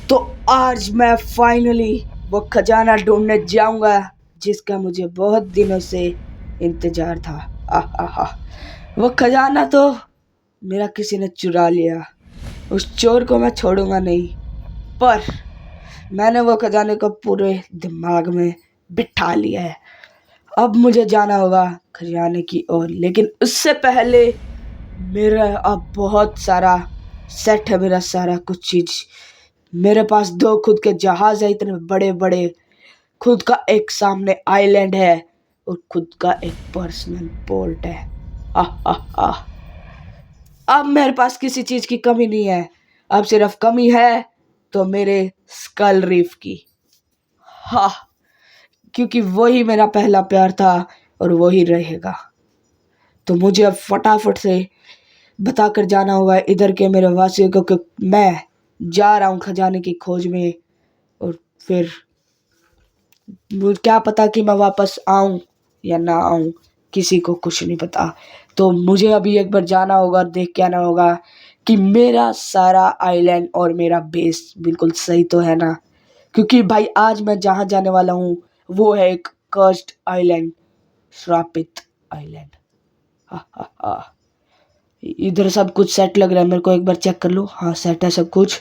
तो आज मैं फाइनली वो खजाना ढूंढने जाऊंगा जिसका मुझे बहुत दिनों से इंतजार था। आहा, वो खजाना तो मेरा किसी ने चुरा लिया। उस चोर को मैं छोड़ूंगा नहीं, पर मैंने वो खजाने को पूरे दिमाग में बिठा लिया है। अब मुझे जाना होगा खजाने की ओर, लेकिन उससे पहले मेरा अब बहुत सारा सेट है। मेरा सारा कुछ चीज, मेरे पास 2 खुद के जहाज है, इतने बड़े बड़े। खुद का एक सामने आइलैंड है और खुद का एक पर्सनल पोर्ट है। आह आह आह। अब मेरे पास किसी चीज की कमी नहीं है। अब सिर्फ कमी है तो मेरे स्कल रीफ की। हाँ, क्योंकि वही मेरा पहला प्यार था और वही रहेगा। तो मुझे अब फटाफट से बताकर जाना होगा इधर के मेरे वासियों को कि मैं जा रहा हूँ खजाने की खोज में। और फिर मुझे क्या पता कि मैं वापस आऊं या ना आऊं, किसी को कुछ नहीं पता। तो मुझे अभी एक बार जाना होगा और देख के आना होगा कि मेरा सारा आइलैंड और मेरा बेस बिल्कुल सही तो है ना। क्योंकि भाई आज मैं जहाँ जाने वाला हूँ वो है एक कर्स्ड आइलैंड, श्रापित आइलैंड। हा हा हा। इधर सब कुछ सेट लग रहा है, मेरे को एक बार चेक कर लो। हाँ, सेट है सब कुछ।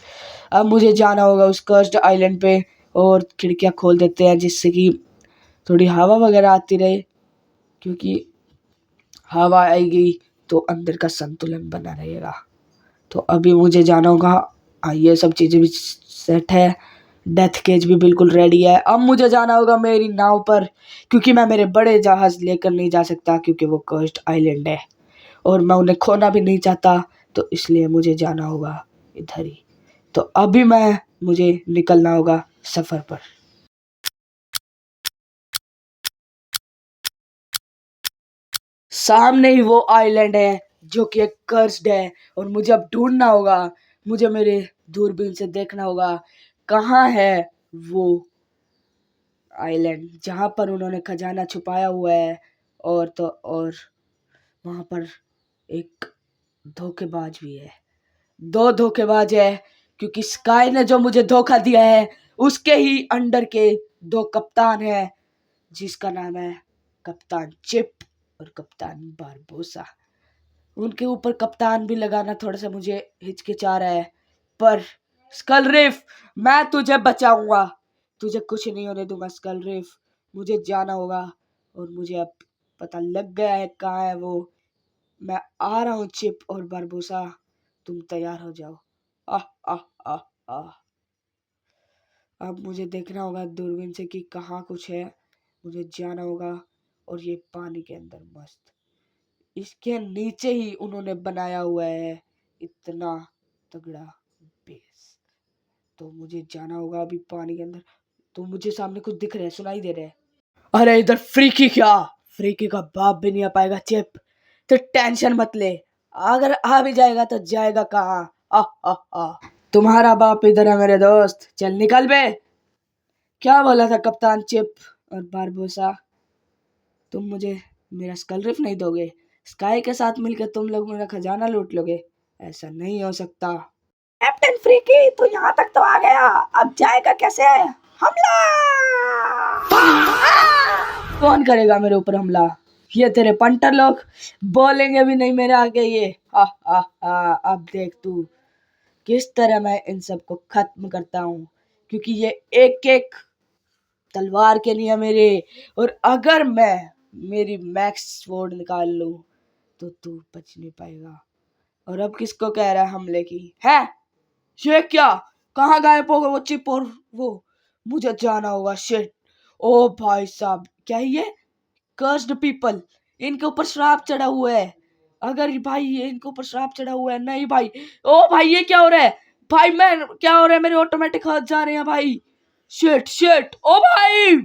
अब मुझे जाना होगा उस कर्स्ड आइलैंड पे और खिड़कियाँ खोल देते हैं जिससे कि थोड़ी हवा वगैरह आती रहे, क्योंकि हवा आएगी तो अंदर का संतुलन बना रहेगा। तो अभी मुझे जाना होगा। ये सब चीज़ें भी सेट है, डेथ केज भी बिल्कुल रेडी है। अब मुझे जाना होगा मेरी नाव पर, क्योंकि मैं मेरे बड़े जहाज लेकर नहीं जा सकता, क्योंकि वो कर्स्ड आइलैंड है और मैं उन्हें खोना भी नहीं चाहता। तो इसलिए मुझे जाना होगा इधर ही। तो अभी मुझे निकलना होगा सफ़र पर। सामने ही वो आइलैंड है जो कि एक कर्स्ड है और मुझे अब ढूंढना होगा। मुझे मेरे दूरबीन से देखना होगा कहाँ है वो आइलैंड जहाँ पर उन्होंने खजाना छुपाया हुआ है। और वहाँ पर एक धोखेबाज भी है। 2 धोखेबाज है, क्योंकि स्काई ने जो मुझे धोखा दिया है उसके ही अंडर के 2 कप्तान हैं, जिसका नाम है कप्तान चिप और कप्तान बारबोसा। उनके ऊपर कप्तान भी लगाना थोड़ा सा मुझे हिचकिचा रहा है, पर स्कल रीफ, मैं तुझे बचाऊंगा। तुझे कुछ नहीं होने दूंगा स्कल रीफ। मुझे जाना होगा और मुझे अब पता लग गया है कहाँ है वो। मैं आ रहा हूँ चिप और बारबोसा, तुम तैयार हो जाओ। आह आह आह आह। अब मुझे देखना होगा दूरबीन से कि कहाँ कुछ है। मुझे जाना होगा और ये पानी के अंदर मस्त, इसके नीचे ही उन्होंने बनाया हुआ है इतना तगड़ा बेस। तो मुझे जाना होगा अभी पानी के अंदर। तो मुझे सामने कुछ दिख रहा है, सुनाई दे रहा है। अरे इधर फ्रीकी, क्या फ्रीकी का बाप भी नहीं आ पाएगा चिप, तो टेंशन मत ले। अगर आ भी जाएगा तो जाएगा कहाँ। आ आ आ तुम्हारा बाप इधर है मेरे दोस्त, चल निकल बे। क्या बोला था कप्तान चिप और बारबोसा, तुम मुझे मेरा स्कल रिफ नहीं दोगे? स्काई के साथ मिलकर तुम लोग मेरा खजाना लूट लोगे? ऐसा नहीं हो सकता। कैप्टन फ्रीकी, तू यहाँ तक तो आ गया, अब जाएगा कैसे? हमला! कौन करेगा मेरे ऊपर हमला? ये तेरे पंटर लोग बोलेंगे भी नहीं मेरे आगे ये। हा हा हा। अब देख तू किस तरह मैं इन सबको खत्म करता हूँ, क्योंकि ये एक एक तलवार के लिए मेरे। और अगर मैं मेरी मैक्स स्वॉर्ड निकाल लूं तो तू बच नहीं पाएगा। और अब किसको कह रहा है हमले की है? ये क्या, कहाँ गायब हो गए वो चिप और वो? मुझे जाना होगा। शिट, ओ भाई साहब, क्या है ये? कर्स्ड पीपल, इनके ऊपर श्राप चढ़ा हुआ है। अगर भाई ये इनके ऊपर श्राप चढ़ा हुआ है, नहीं भाई। ओ भाई ये क्या हो रहा है भाई? मैं क्या हो रहा है? मेरे ऑटोमेटिक हाथ जा रहे हैं भाई। शिट शिट, ओ भाई